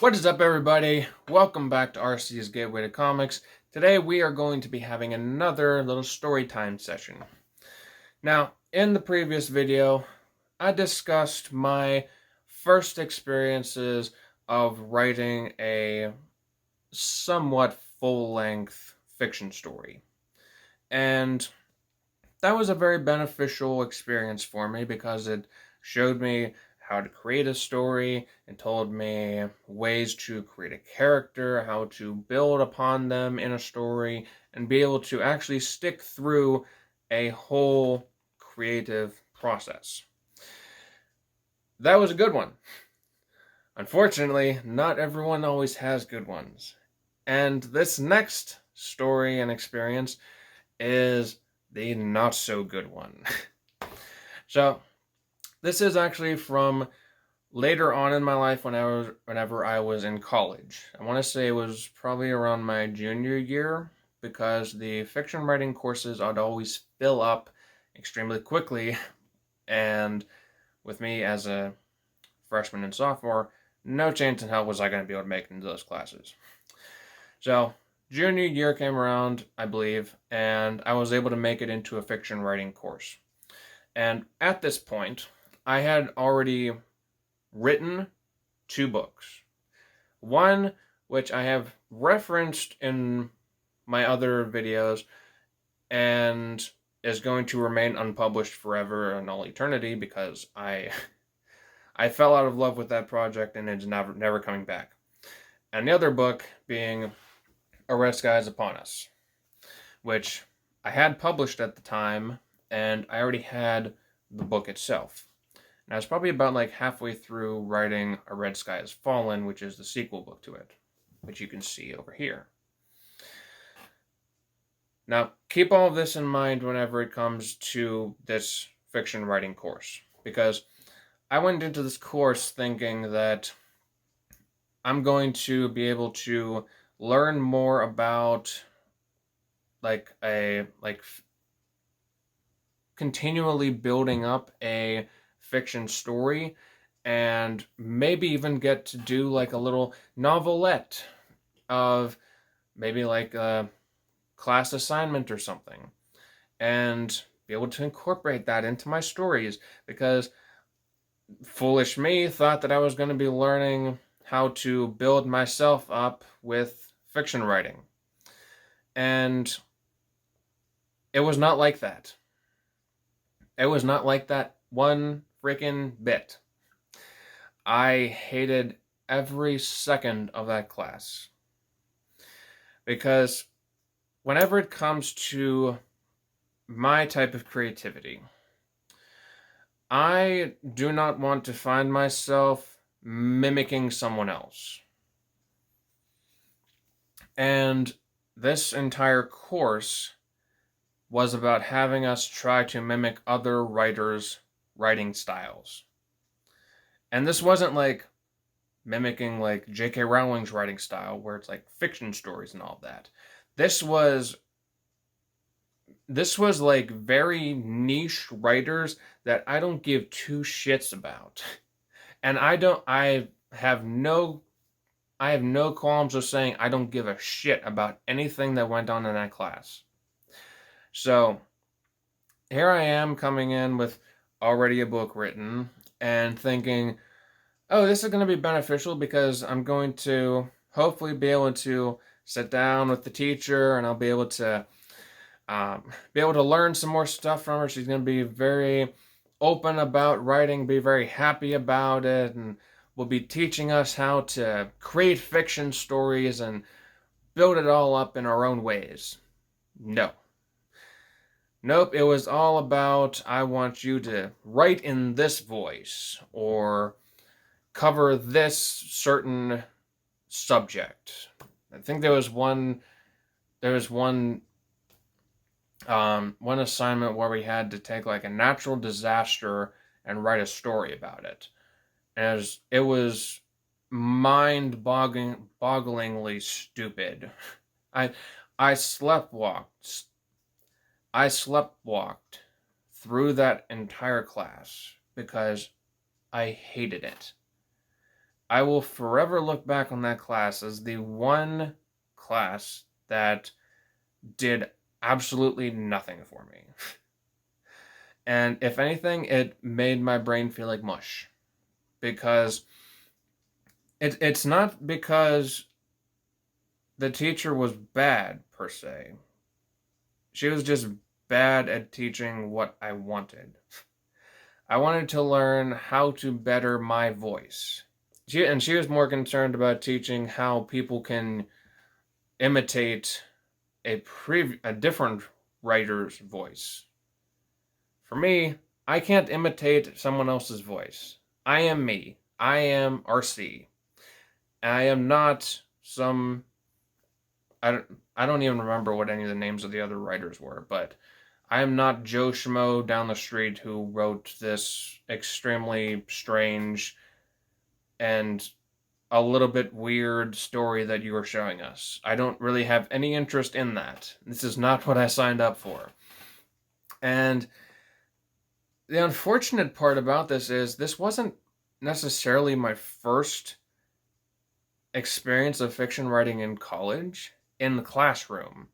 What is up, everybody? Welcome back to RC's Gateway to Comics. Today we are going to be having another little story time session. Now, in the previous video, I discussed my first experiences of writing a somewhat full-length fiction story. And that was a very beneficial experience for me because it showed me how to create a story and told me ways to create a character, how to build upon them in a story, and be able to actually stick through a whole creative process. That was a good one. Unfortunately, not everyone always has good ones. And this next story and experience is the not so good one. So, this is actually from later on in my life whenever I was in college. I want to say it was probably around my junior year because the fiction writing courses I'd always fill up extremely quickly, and with me as a freshman and sophomore, no chance in hell was I going to be able to make it into those classes. So, junior year came around, I believe, and I was able to make it into a fiction writing course. And at this point, I had already written 2 books. One, which I have referenced in my other videos and is going to remain unpublished forever and all eternity because I fell out of love with that project and it's never coming back. And the other book being A Red Sky is Upon Us, which I had published at the time, and I already had the book itself. And I was probably about like halfway through writing A Red Sky Has Fallen, which is the sequel book to it, which you can see over here. Now, keep all of this in mind whenever it comes to this fiction writing course, because I went into this course thinking that I'm going to be able to learn more about continually building up a fiction story and maybe even get to do like a little novelette of maybe like a class assignment or something and be able to incorporate that into my stories, because foolish me thought that I was going to be learning how to build myself up with fiction writing, and it was not like that. It was not like that one freaking bit. I hated every second of that class. Because whenever it comes to my type of creativity, I do not want to find myself mimicking someone else. And this entire course was about having us try to mimic other writers' writing styles. And this wasn't like mimicking like J.K. Rowling's writing style, where it's like fiction stories and all that. This was like very niche writers that I don't give 2 shits about. And I have no qualms of saying I don't give a shit about anything that went on in that class. So, here I am coming in with already a book written and thinking, oh, this is going to be beneficial because I'm going to hopefully be able to sit down with the teacher and I'll be able to learn some more stuff from her. She's going to be very open about writing, be very happy about it, and will be teaching us how to create fiction stories and build it all up in our own ways. No. Nope, it was all about, I want you to write in this voice, or cover this certain subject. I think there was one assignment where we had to take like a natural disaster and write a story about it. And it was mind-bogglingly stupid. I sleptwalked through that entire class because I hated it. I will forever look back on that class as the one class that did absolutely nothing for me. And if anything, it made my brain feel like mush. Because it's not because the teacher was bad, per se. She was just bad at teaching what I wanted. I wanted to learn how to better my voice. She was more concerned about teaching how people can imitate a different writer's voice. For me, I can't imitate someone else's voice. I am me. I am RC. I am not some... I don't even remember what any of the names of the other writers were, but I am not Joe Schmo down the street who wrote this extremely strange and a little bit weird story that you are showing us. I don't really have any interest in that. This is not what I signed up for. And the unfortunate part about this wasn't necessarily my first experience of fiction writing in college, in the classroom.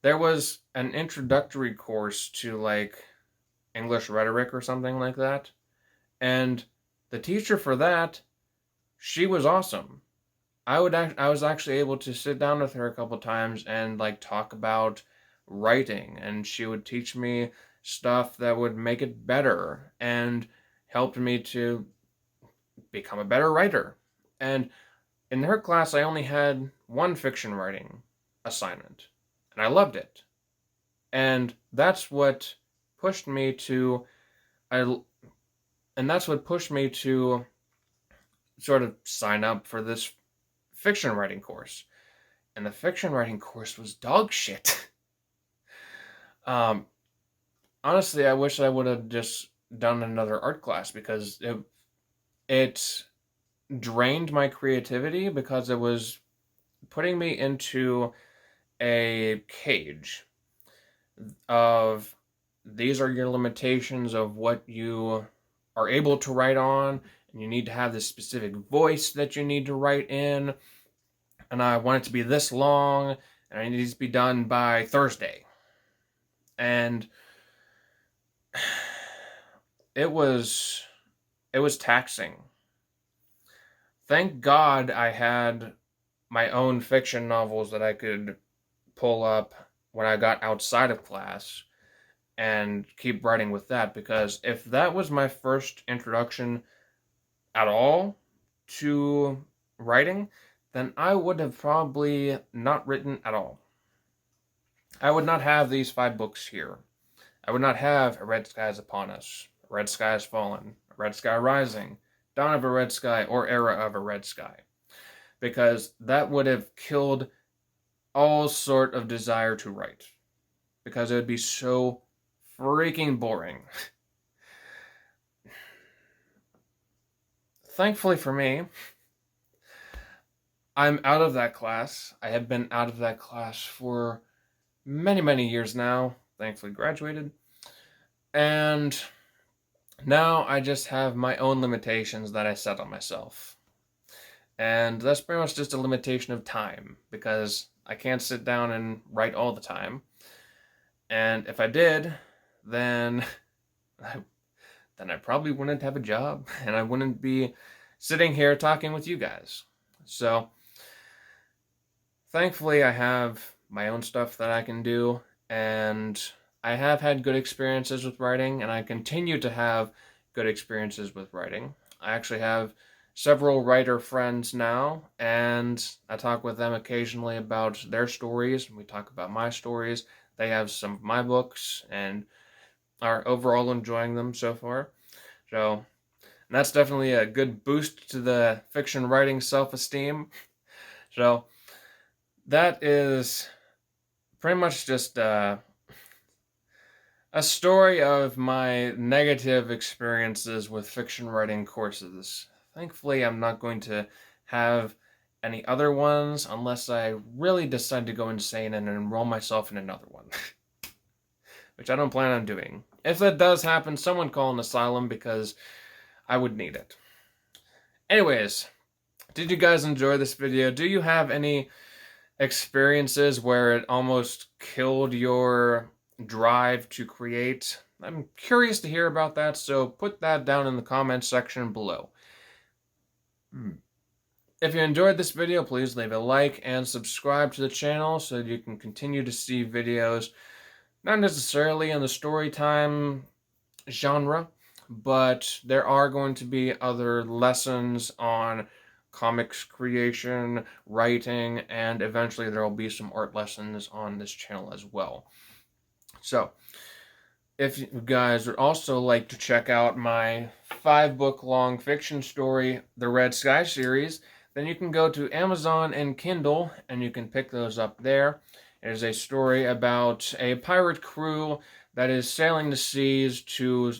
There was an introductory course to like English rhetoric or something like that. And the teacher for that, she was awesome. I was actually able to sit down with her a couple times and like talk about writing, and she would teach me stuff that would make it better and helped me to become a better writer. And in her class, I only had one fiction writing assignment, and I loved it. And that's what pushed me to sort of sign up for this fiction writing course. And the fiction writing course was dog shit. Honestly, I wish I would have just done another art class, because it drained my creativity, because it was putting me into a cage of these are your limitations of what you are able to write on, and you need to have this specific voice that you need to write in, and I want it to be this long, and it needs to be done by Thursday. And it was taxing. Thank God I had my own fiction novels that I could pull up when I got outside of class and keep writing with that, because if that was my first introduction at all to writing, then I would have probably not written at all. I would not have these 5 books here. I would not have A Red Sky is Upon Us, A Red Sky Has Fallen, A Red Sky Rising, Dawn of a Red Sky, or Era of a Red Sky, because that would have killed all sort of desire to write, because it would be so freaking boring. Thankfully for me, I'm out of that class. I have been out of that class for many, many years now. Thankfully graduated. And now I just have my own limitations that I set on myself. And that's pretty much just a limitation of time, because I can't sit down and write all the time. And if I did, then I probably wouldn't have a job, and I wouldn't be sitting here talking with you guys. So thankfully I have my own stuff that I can do, and I have had good experiences with writing, and I continue to have good experiences with writing. I actually have several writer friends now, and I talk with them occasionally about their stories, and we talk about my stories. They have some of my books, and are overall enjoying them so far. So that's definitely a good boost to the fiction writing self-esteem. So that is pretty much just a story of my negative experiences with fiction writing courses. Thankfully, I'm not going to have any other ones unless I really decide to go insane and enroll myself in another one. Which I don't plan on doing. If that does happen, someone call an asylum, because I would need it. Anyways, Did you guys enjoy this video? Do you have any experiences where it almost killed your drive to create? I'm curious to hear about that, so put that down in the comments section below. If you enjoyed this video, please leave a like and subscribe to the channel so you can continue to see videos, not necessarily in the story time genre, but there are going to be other lessons on comics creation, writing, and eventually there will be some art lessons on this channel as well. So, if you guys would also like to check out my 5-book long fiction story, The Red Sky series, then you can go to Amazon and Kindle and you can pick those up there. It is a story about a pirate crew that is sailing the seas to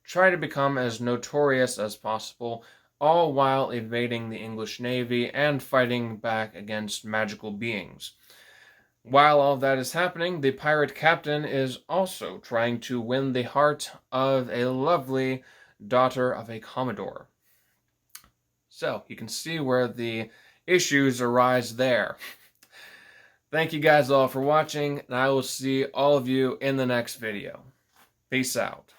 try to become as notorious as possible, all while evading the English Navy and fighting back against magical beings. While all that is happening, the pirate captain is also trying to win the heart of a lovely daughter of a commodore. So, you can see where the issues arise there. Thank you guys all for watching, and I will see all of you in the next video. Peace out.